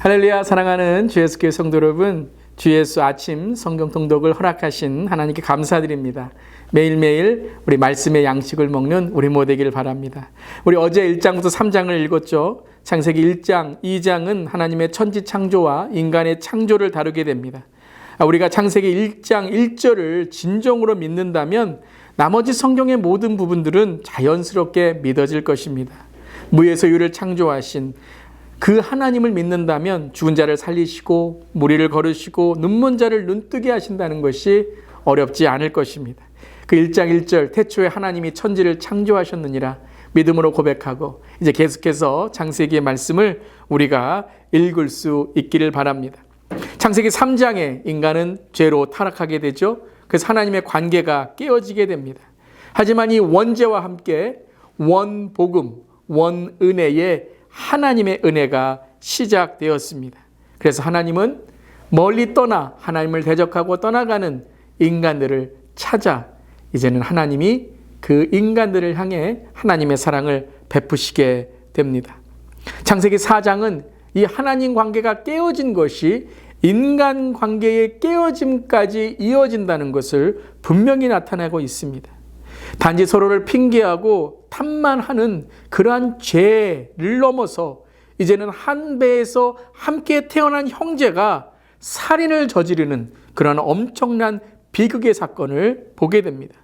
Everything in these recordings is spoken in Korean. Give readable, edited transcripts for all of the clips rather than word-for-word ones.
할렐루야. 사랑하는 주 예수교회 성도 여러분, 주 예수 아침 성경 통독을 허락하신 하나님께 감사드립니다. 매일매일 우리 말씀의 양식을 먹는 우리 모두 되기를 바랍니다. 우리 어제 1장부터 3장을 읽었죠. 창세기 1장, 2장은 하나님의 천지 창조와 인간의 창조를 다루게 됩니다. 우리가 창세기 1장 1절을 진정으로 믿는다면 나머지 성경의 모든 부분들은 자연스럽게 믿어질 것입니다. 무에서 유를 창조하신 그 하나님을 믿는다면 죽은 자를 살리시고 무리를 거르시고 눈먼 자를 눈뜨게 하신다는 것이 어렵지 않을 것입니다. 그 1장 1절 태초에 하나님이 천지를 창조하셨느니라 믿음으로 고백하고 이제 계속해서 창세기의 말씀을 우리가 읽을 수 있기를 바랍니다. 창세기 3장에 인간은 죄로 타락하게 되죠. 그래서 하나님의 관계가 깨어지게 됩니다. 하지만 이 원죄와 함께 원복음, 원은혜의 하나님의 은혜가 시작되었습니다. 그래서 하나님은 멀리 떠나 하나님을 대적하고 떠나가는 인간들을 찾아 이제는 하나님이 그 인간들을 향해 하나님의 사랑을 베푸시게 됩니다. 창세기 4장은 이 하나님 관계가 깨어진 것이 인간 관계의 깨어짐까지 이어진다는 것을 분명히 나타내고 있습니다. 단지 서로를 핑계하고 탓만하는 그러한 죄를 넘어서 이제는 한 배에서 함께 태어난 형제가 살인을 저지르는 그런 엄청난 비극의 사건을 보게 됩니다.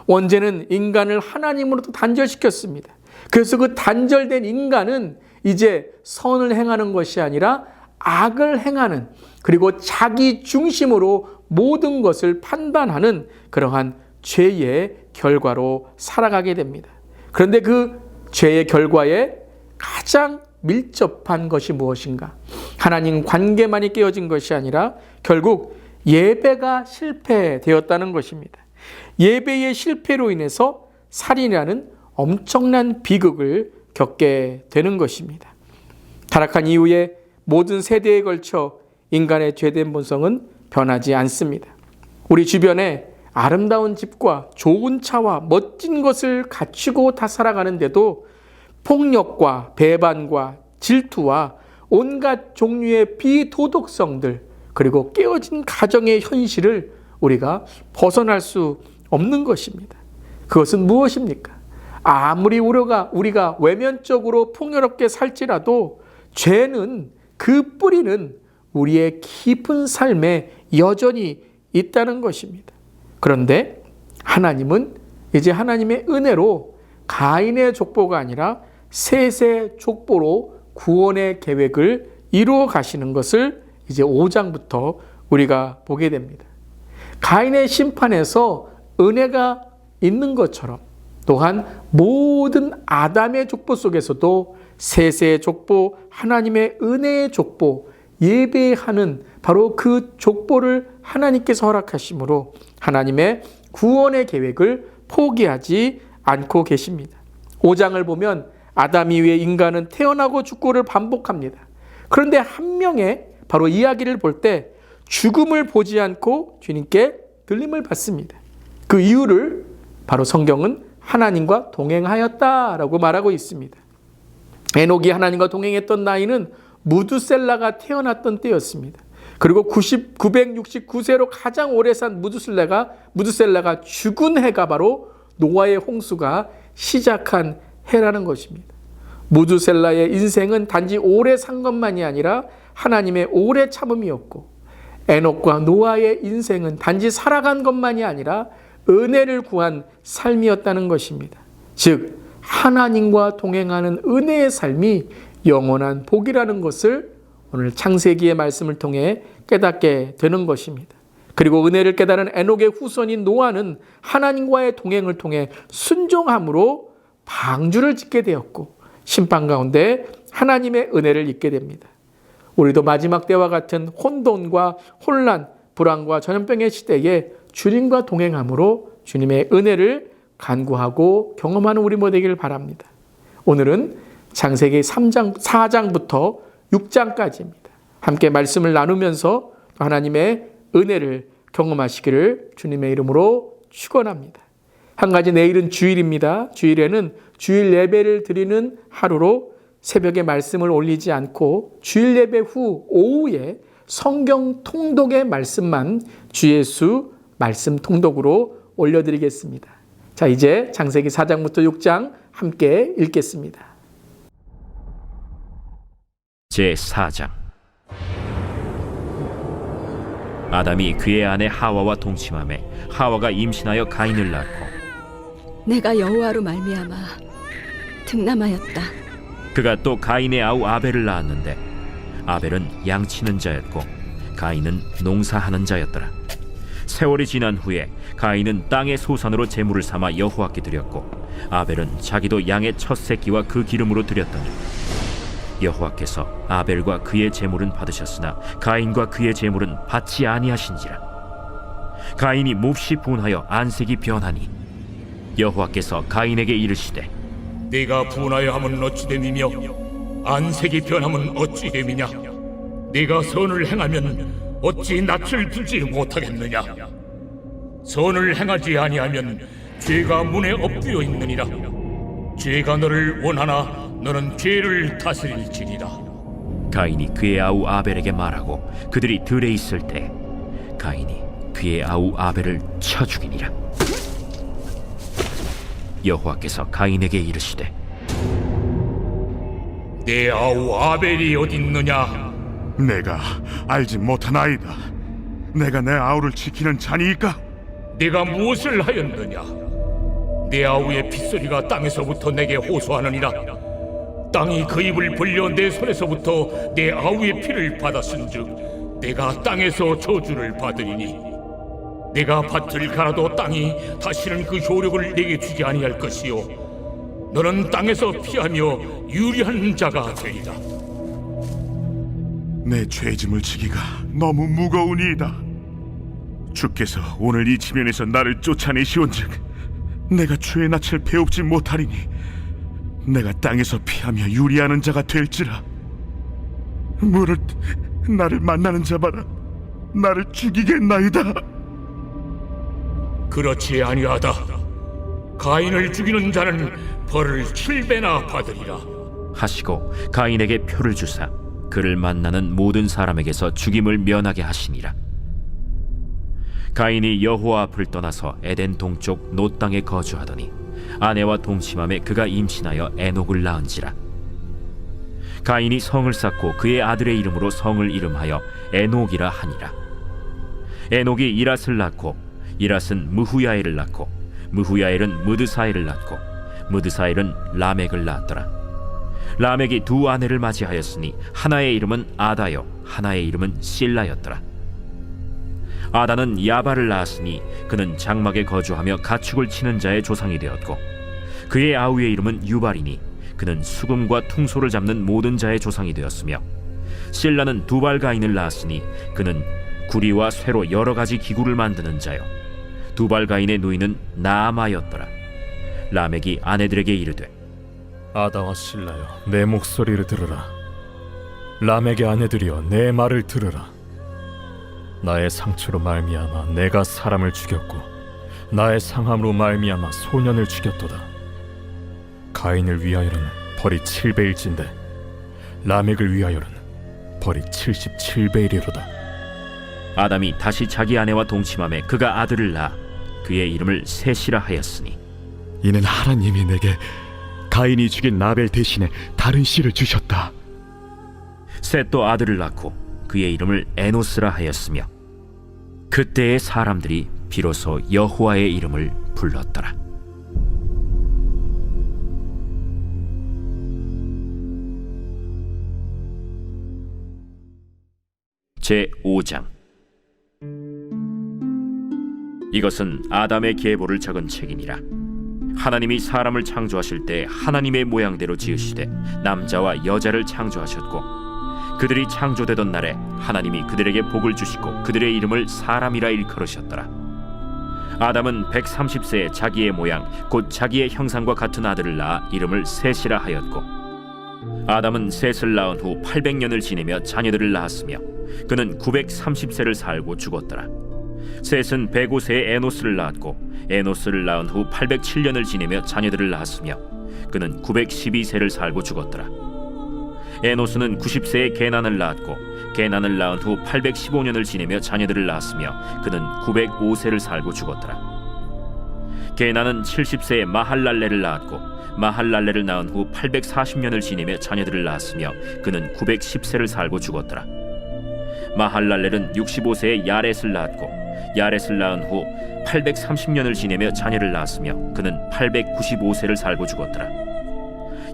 원죄는 인간을 하나님으로부터 단절시켰습니다. 그래서 그 단절된 인간은 이제 선을 행하는 것이 아니라 악을 행하는, 그리고 자기 중심으로 모든 것을 판단하는 그러한 죄의 결과로 살아가게 됩니다. 그런데 그 죄의 결과에 가장 밀접한 것이 무엇인가? 하나님 관계만이 깨어진 것이 아니라 결국 예배가 실패되었다는 것입니다. 예배의 실패로 인해서 살인이라는 엄청난 비극을 겪게 되는 것입니다. 타락한 이후에 모든 세대에 걸쳐 인간의 죄된 본성은 변하지 않습니다. 우리 주변에 아름다운 집과 좋은 차와 멋진 것을 갖추고 다 살아가는데도 폭력과 배반과 질투와 온갖 종류의 비도덕성들, 그리고 깨어진 가정의 현실을 우리가 벗어날 수 없는 것입니다. 그것은 무엇입니까? 아무리 우리가 외면적으로 풍요롭게 살지라도 죄는, 그 뿌리는 우리의 깊은 삶에 여전히 있다는 것입니다. 그런데 하나님은 이제 하나님의 은혜로 가인의 족보가 아니라 셋의 족보로 구원의 계획을 이루어 가시는 것을 이제 5장부터 우리가 보게 됩니다. 가인의 심판에서 은혜가 있는 것처럼 또한 모든 아담의 족보 속에서도 셋의 족보, 하나님의 은혜의 족보, 예배하는 바로 그 족보를 하나님께서 허락하심으로 하나님의 구원의 계획을 포기하지 않고 계십니다. 5장을 보면 아담 이후에 인간은 태어나고 죽고를 반복합니다. 그런데 한 명의 바로 이야기를 볼 때 죽음을 보지 않고 주님께 들림을 받습니다. 그 이유를 바로 성경은 하나님과 동행하였다라고 말하고 있습니다. 에녹이 하나님과 동행했던 나이는 무두셀라가 태어났던 때였습니다. 그리고 969세로 가장 오래 산 무두셀라가 죽은 해가 바로 노아의 홍수가 시작한 해라는 것입니다. 무두셀라의 인생은 단지 오래 산 것만이 아니라 하나님의 오래 참음이었고, 에녹과 노아의 인생은 단지 살아간 것만이 아니라 은혜를 구한 삶이었다는 것입니다. 즉 하나님과 동행하는 은혜의 삶이 영원한 복이라는 것을 오늘 창세기의 말씀을 통해 깨닫게 되는 것입니다. 그리고 은혜를 깨달은 에녹의 후손인 노아는 하나님과의 동행을 통해 순종함으로 방주를 짓게 되었고 심판 가운데 하나님의 은혜를 잊게 됩니다. 우리도 마지막 때와 같은 혼돈과 혼란, 불안과 전염병의 시대에 주님과 동행함으로 주님의 은혜를 간구하고 경험하는 우리 모두 되기를 바랍니다. 오늘은 창세기 4장부터 6장까지입니다. 함께 말씀을 나누면서 하나님의 은혜를 경험하시기를 주님의 이름으로 축원합니다. 한 가지, 내일은 주일입니다. 주일에는 주일 예배를 드리는 하루로 새벽에 말씀을 올리지 않고 주일 예배 후 오후에 성경 통독의 말씀만 주 예수 말씀 통독으로 올려드리겠습니다. 자, 이제 창세기 4장부터 6장 함께 읽겠습니다. 제4장. 아담이 그의 아내 하와와 동침하매 하와가 임신하여 가인을 낳고 내가 여호와로 말미암아 득남하였다. 그가 또 가인의 아우 아벨을 낳았는데 아벨은 양치는 자였고 가인은 농사하는 자였더라. 세월이 지난 후에 가인은 땅의 소산으로 제물을 삼아 여호와께 드렸고 아벨은 자기도 양의 첫 새끼와 그 기름으로 드렸더니 여호와께서 아벨과 그의 제물은 받으셨으나 가인과 그의 제물은 받지 아니하신지라. 가인이 몹시 분하여 안색이 변하니 여호와께서 가인에게 이르시되 네가 분하여 함은 어찌 됨이며 안색이 변함은 어찌 됨이냐. 네가 선을 행하면 어찌 낯을 들지 못하겠느냐. 선을 행하지 아니하면 죄가 문에 엎드려 있느니라. 죄가 너를 원하나 너는 죄를 다스릴지니라. 가인이 그의 아우 아벨에게 말하고 그들이 들에 있을 때 가인이 그의 아우 아벨을 쳐 죽이니라. 여호와께서 가인에게 이르시되 내 아우 아벨이 어딨느냐. 내가 알지 못하나이다. 내가 내 아우를 지키는 자니이까? 네가 무엇을 하였느냐. 내 아우의 핏소리가 땅에서부터 내게 호소하느니라. 땅이 그 입을 벌려 내 손에서부터 내 아우의 피를 받았은즉 내가 땅에서 저주를 받으리니 내가 밭을 갈아도 땅이 다시는 그 효력을 내게 주지 아니할 것이요 너는 땅에서 피하며 유리한 자가 되리라. 내 죄짐을 지기가 너무 무거우니이다. 주께서 오늘 이 지면에서 나를 쫓아내시온즉 내가 주의 낯을 배웁지 못하리니 내가 땅에서 피하며 유리하는 자가 될지라. 무릇 나를 만나는 자마다 나를 죽이겠나이다. 그렇지 아니하다. 가인을 죽이는 자는 벌을 7배나 받으리라. 하시고 가인에게 표를 주사 그를 만나는 모든 사람에게서 죽임을 면하게 하시니라. 가인이 여호와 앞을 떠나서 에덴 동쪽 노 땅에 거주하더니 아내와 동침함에 그가 임신하여 에녹을 낳은지라. 가인이 성을 쌓고 그의 아들의 이름으로 성을 이름하여 에녹이라 하니라. 에녹이 이랏을 낳고 이랏은 무후야엘을 낳고 무후야엘은 무드사엘을 낳고 무드사엘은 라멕을 낳았더라. 라멕이 두 아내를 맞이하였으니 하나의 이름은 아다요 하나의 이름은 실라였더라. 아다는 야발을 낳았으니 그는 장막에 거주하며 가축을 치는 자의 조상이 되었고 그의 아우의 이름은 유발이니 그는 수금과 퉁소를 잡는 모든 자의 조상이 되었으며 실라는 두발가인을 낳았으니 그는 구리와 쇠로 여러 가지 기구를 만드는 자요 두발가인의 누이는 나아마였더라. 라멕이 아내들에게 이르되 아다와 실라여 내 목소리를 들으라. 라멕의 아내들이여 내 말을 들으라. 나의 상처로 말미암아 내가 사람을 죽였고 나의 상함으로 말미암아 소년을 죽였도다. 가인을 위하여는 벌이 7배일진데 라멕을 위하여는 벌이 77배이리로다. 아담이 다시 자기 아내와 동침함에 그가 아들을 낳아 그의 이름을 셋이라 하였으니 이는 하나님이 내게 가인이 죽인 라벨 대신에 다른 씨를 주셨다. 셋도 아들을 낳고 그의 이름을 에노스라 하였으며 그때의 사람들이 비로소 여호와의 이름을 불렀더라. 제5장. 이것은 아담의 계보를 적은 책이니라. 하나님이 사람을 창조하실 때 하나님의 모양대로 지으시되 남자와 여자를 창조하셨고 그들이 창조되던 날에 하나님이 그들에게 복을 주시고 그들의 이름을 사람이라 일컬으셨더라. 아담은 130세에 자기의 모양 곧 자기의 형상과 같은 아들을 낳아 이름을 셋이라 하였고 아담은 셋을 낳은 후 800년을 지내며 자녀들을 낳았으며 그는 930세를 살고 죽었더라. 셋은 105세에 에노스를 낳았고 에노스를 낳은 후 807년을 지내며 자녀들을 낳았으며 그는 912세를 살고 죽었더라. 에노스는 90세에 게난을 낳았고 게난을 낳은 후 815년을 지내며 자녀들을 낳았으며 그는 905세를 살고 죽었더라. 게난은 70세에 마할랄레를 낳았고 마할랄레를 낳은 후 840년을 지내며 자녀들을 낳았으며 그는 910세를 살고 죽었더라. 마할랄렐은 65세에 야렛을 낳았고 야렛을 낳은 후 830년을 지내며 자녀를 낳았으며 그는 895세를 살고 죽었더라.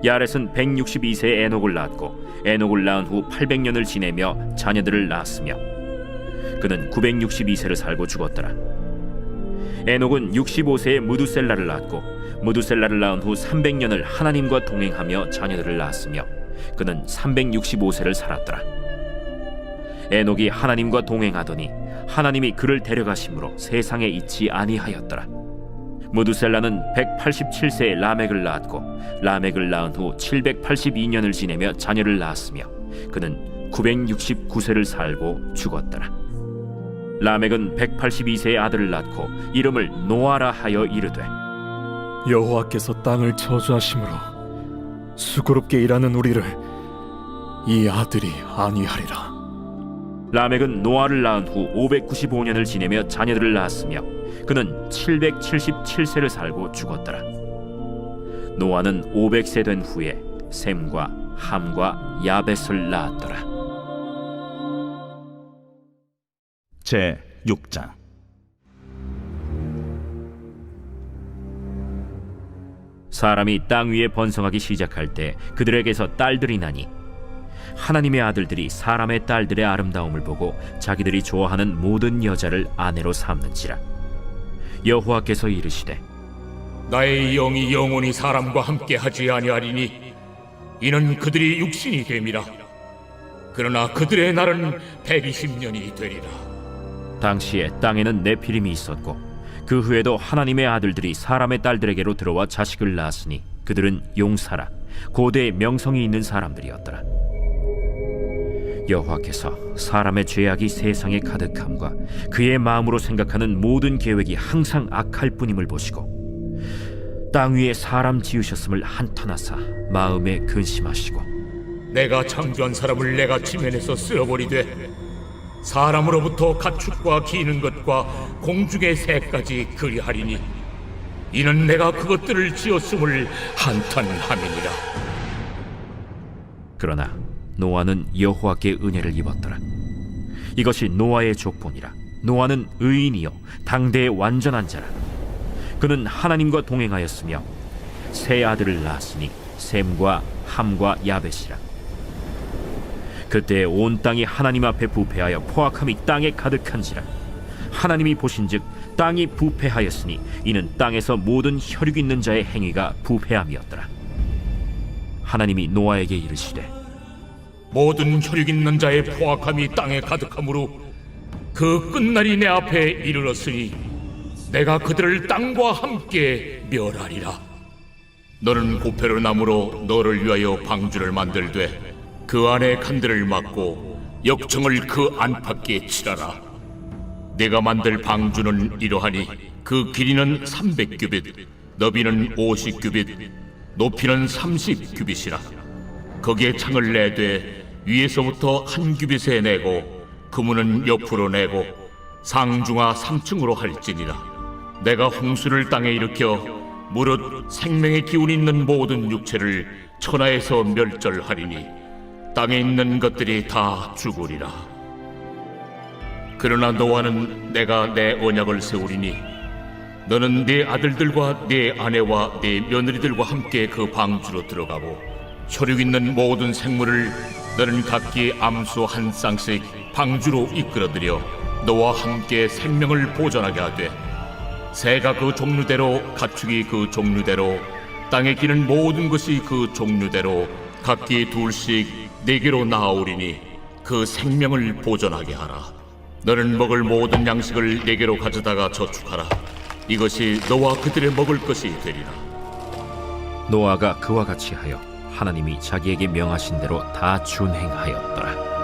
야렛은 162세에 에녹을 낳았고 에녹을 낳은 후 800년을 지내며 자녀들을 낳았으며 그는 962세를 살고 죽었더라. 에녹은 65세에 무두셀라를 낳았고 무두셀라를 낳은 후 300년을 하나님과 동행하며 자녀들을 낳았으며 그는 365세를 살았더라. 에녹이 하나님과 동행하더니 하나님이 그를 데려가심으로 세상에 있지 아니하였더라. 무두셀라는 187세에 라멕을 낳았고 라멕을 낳은 후 782년을 지내며 자녀를 낳았으며 그는 969세를 살고 죽었더라. 라멕은 182세의 아들을 낳고 이름을 노아라 하여 이르되 여호와께서 땅을 저주하심으로 수고롭게 일하는 우리를 이 아들이 안위하리라. 라멕은 노아를 낳은 후 595년을 지내며 자녀들을 낳았으며 그는 777세를 살고 죽었더라. 노아는 500세 된 후에 셈과 함과 야벳을 낳았더라. 제 6장. 사람이 땅 위에 번성하기 시작할 때 그들에게서 딸들이 나니 하나님의 아들들이 사람의 딸들의 아름다움을 보고 자기들이 좋아하는 모든 여자를 아내로 삼는지라. 여호와께서 이르시되 나의 영이 영원히 사람과 함께 하지 아니하리니 이는 그들이 육신이 됨이라. 그러나 그들의 날은 120년이 되리라. 당시에 땅에는 네피림이 있었고 그 후에도 하나님의 아들들이 사람의 딸들에게로 들어와 자식을 낳았으니 그들은 용사라 고대의 명성이 있는 사람들이었더라. 여호와께서 사람의 죄악이 세상에 가득함과 그의 마음으로 생각하는 모든 계획이 항상 악할 뿐임을 보시고 땅 위에 사람 지으셨음을 한탄하사 마음에 근심하시고 내가 창조한 사람을 내가 지면에서 쓸어버리되 사람으로부터 가축과 기는 것과 공중의 새까지 그리하리니 이는 내가 그것들을 지었음을 한탄함이니라. 그러나 노아는 여호와께 은혜를 입었더라. 이것이 노아의 족본이라. 노아는 의인이요 당대의 완전한 자라. 그는 하나님과 동행하였으며 세 아들을 낳았으니 셈과 함과 야벳이라. 그때 온 땅이 하나님 앞에 부패하여 포악함이 땅에 가득한지라. 하나님이 보신즉 땅이 부패하였으니 이는 땅에서 모든 혈육 있는 자의 행위가 부패함이었더라. 하나님이 노아에게 이르시되 모든 혈육 있는 자의 포악함이 땅에 가득함으로 그 끝날이 내 앞에 이르렀으니 내가 그들을 땅과 함께 멸하리라. 너는 고페르 나무로 너를 위하여 방주를 만들되 그 안에 칸들을 막고 역청을 그 안팎에 칠하라. 내가 만들 방주는 이러하니 그 길이는 300규빗, 너비는 50규빗, 높이는 30규빗이라. 거기에 창을 내되 위에서부터 한 규빗에 내고 그문은 옆으로 내고 상중하 3층으로 할지니라. 내가 홍수를 땅에 일으켜 무릇 생명의 기운 있는 모든 육체를 천하에서 멸절하리니 땅에 있는 것들이 다 죽으리라. 그러나 노아는 내가 내 언약을 세우리니 너는 네 아들들과 네 아내와 네 며느리들과 함께 그 방주로 들어가고 혈육 있는 모든 생물을 너는 각기 암소 한 쌍씩 방주로 이끌어들여 너와 함께 생명을 보존하게 하되 새가 그 종류대로 가축이 그 종류대로 땅에 기는 모든 것이 그 종류대로 각기 둘씩 네게로 나아오리니 그 생명을 보존하게 하라. 너는 먹을 모든 양식을 네게로 가져다가 저축하라. 이것이 너와 그들의 먹을 것이 되리라. 노아가 그와 같이 하여 하나님이 자기에게 명하신 대로 다 준행하였더라.